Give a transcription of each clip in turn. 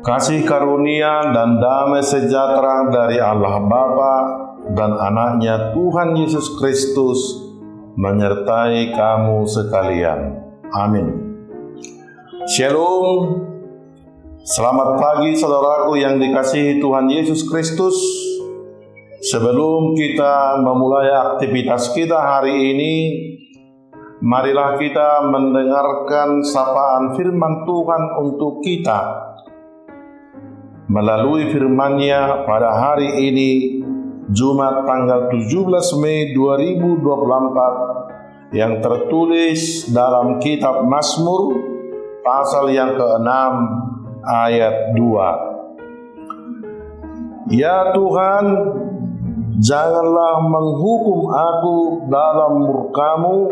Kasih karunia dan damai sejahtera dari Allah Bapa dan anaknya Tuhan Yesus Kristus menyertai kamu sekalian. Amin. Shalom. Selamat pagi saudaraku yang dikasihi Tuhan Yesus Kristus. Sebelum kita memulai aktivitas kita hari ini, marilah kita mendengarkan sapaan firman Tuhan untuk kita. Melalui firman-Nya pada hari ini, Jumat tanggal 17 Mei 2024, yang tertulis dalam kitab Mazmur, pasal yang ke-6, ayat 2. Ya Tuhan, janganlah menghukum aku dalam murka-Mu,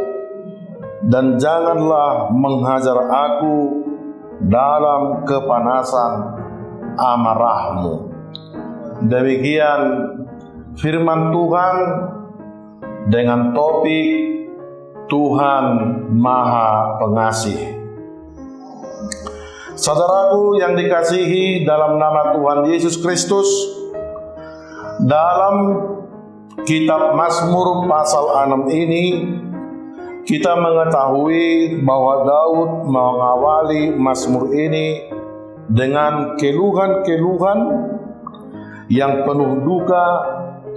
dan janganlah menghajar aku dalam kepanasan amarah-Mu. Demikian firman Tuhan dengan topik Tuhan Maha Pengasih. Saudaraku yang dikasihi dalam nama Tuhan Yesus Kristus, dalam kitab Mazmur pasal 6 ini kita mengetahui bahwa Daud mengawali Mazmur ini dengan keluhan-keluhan yang penuh duka,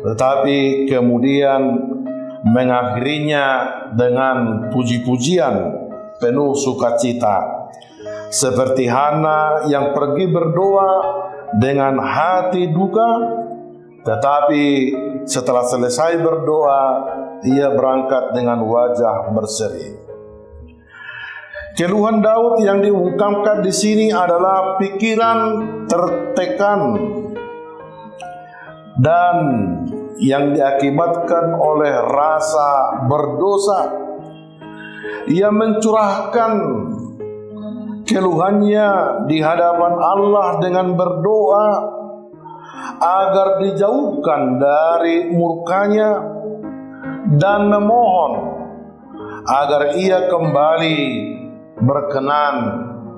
tetapi kemudian mengakhirinya dengan puji-pujian penuh sukacita. Seperti Hana yang pergi berdoa dengan hati duka, tetapi setelah selesai berdoa, ia berangkat dengan wajah berseri. Keluhan Daud yang diungkapkan di sini adalah pikiran tertekan dan yang diakibatkan oleh rasa berdosa. Ia mencurahkan keluhannya di hadapan Allah dengan berdoa agar dijauhkan dari murka-Nya dan memohon agar ia kembali berkenan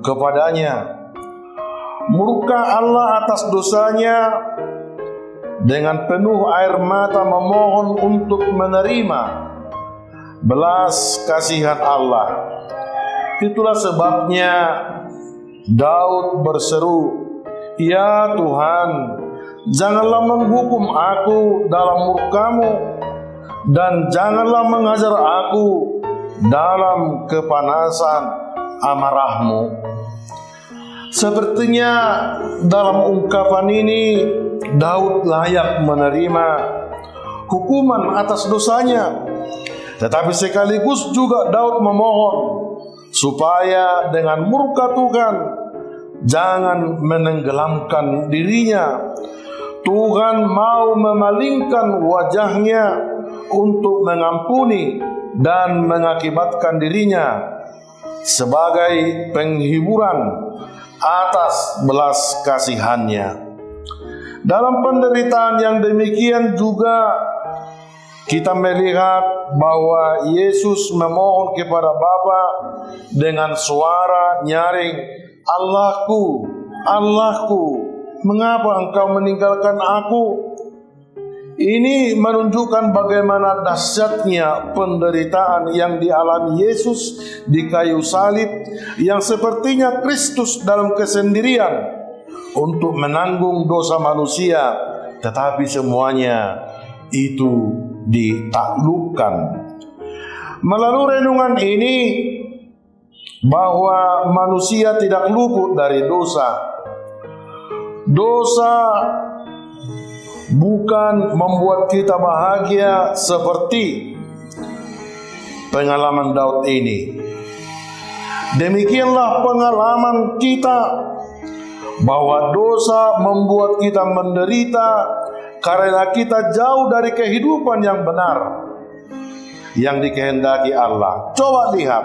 kepadanya. Murka Allah atas dosanya, dengan penuh air mata memohon untuk menerima belas kasihan Allah. Itulah sebabnya Daud berseru, "Ya Tuhan, janganlah menghukum aku dalam murka-Mu, dan janganlah mengajar aku dalam kepanasan amarah-Mu." Sepertinya dalam ungkapan ini Daud layak menerima hukuman atas dosanya, tetapi sekaligus juga Daud memohon supaya dengan murka Tuhan jangan menenggelamkan dirinya. Tuhan mau memalingkan wajah-Nya untuk mengampuni dan mengakibatkan dirinya sebagai penghiburan atas belas kasihan-Nya. Dalam penderitaan yang demikian juga kita melihat bahwa Yesus memohon kepada Bapa dengan suara nyaring, "Allahku, Allahku, mengapa Engkau meninggalkan aku?" Ini menunjukkan bagaimana dahsyatnya penderitaan yang dialami Yesus di kayu salib, yang sepertinya Kristus dalam kesendirian untuk menanggung dosa manusia, tetapi semuanya itu ditaklukkan. Melalui renungan ini, bahwa manusia tidak luput dari dosa. Dosa bukan membuat kita bahagia seperti pengalaman Daud ini. Demikianlah pengalaman kita, bahwa dosa membuat kita menderita karena kita jauh dari kehidupan yang benar yang dikehendaki Allah. Coba lihat,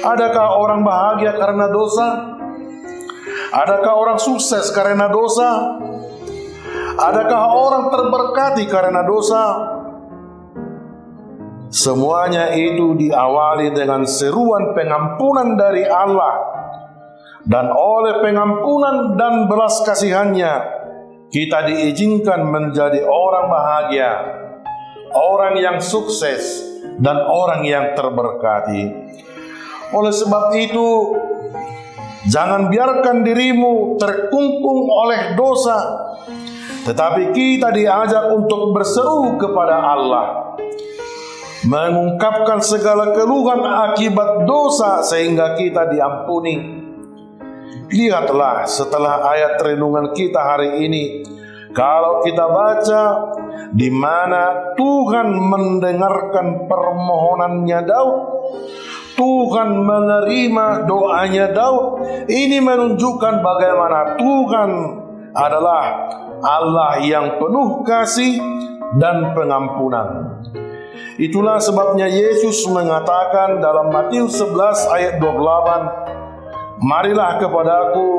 adakah orang bahagia karena dosa? Adakah orang sukses karena dosa? Adakah orang terberkati karena dosa? Semuanya itu diawali dengan seruan pengampunan dari Allah dan oleh pengampunan dan belas kasihannya kita diizinkan menjadi orang bahagia, orang yang sukses, dan orang yang terberkati. Oleh sebab itu, jangan biarkan dirimu terkungkung oleh dosa, tetapi kita diajak untuk berseru kepada Allah, mengungkapkan segala keluhan akibat dosa sehingga kita diampuni. Lihatlah setelah ayat renungan kita hari ini, kalau kita baca di mana Tuhan mendengarkan permohonannya Daud, Tuhan menerima doanya Daud. Ini menunjukkan bagaimana Tuhan adalah Allah yang penuh kasih dan pengampunan. Itulah sebabnya Yesus mengatakan dalam Matius 11 ayat 28, "Marilah kepadaku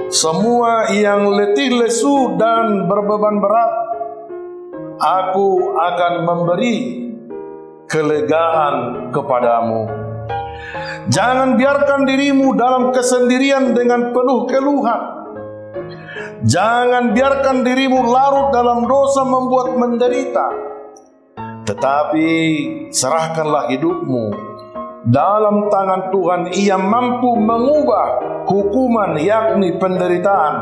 semua yang letih lesu dan berbeban berat, aku akan memberi kelegaan kepadamu." Jangan biarkan dirimu dalam kesendirian dengan penuh keluhan. Jangan biarkan dirimu larut dalam dosa membuat menderita. Tetapi serahkanlah hidupmu dalam tangan Tuhan. Ia mampu mengubah hukuman yakni penderitaan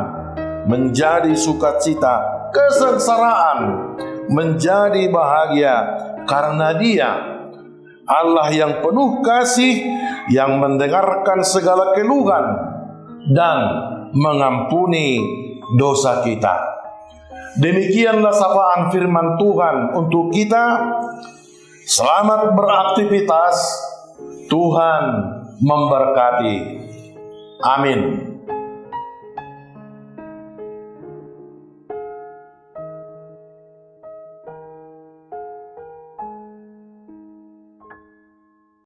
menjadi sukacita, kesengsaraan menjadi bahagia, karena Dia Allah yang penuh kasih, yang mendengarkan segala keluhan dan mengampuni dosa kita. Demikianlah sapaan firman Tuhan untuk kita. Selamat beraktivitas. Tuhan memberkati. Amin.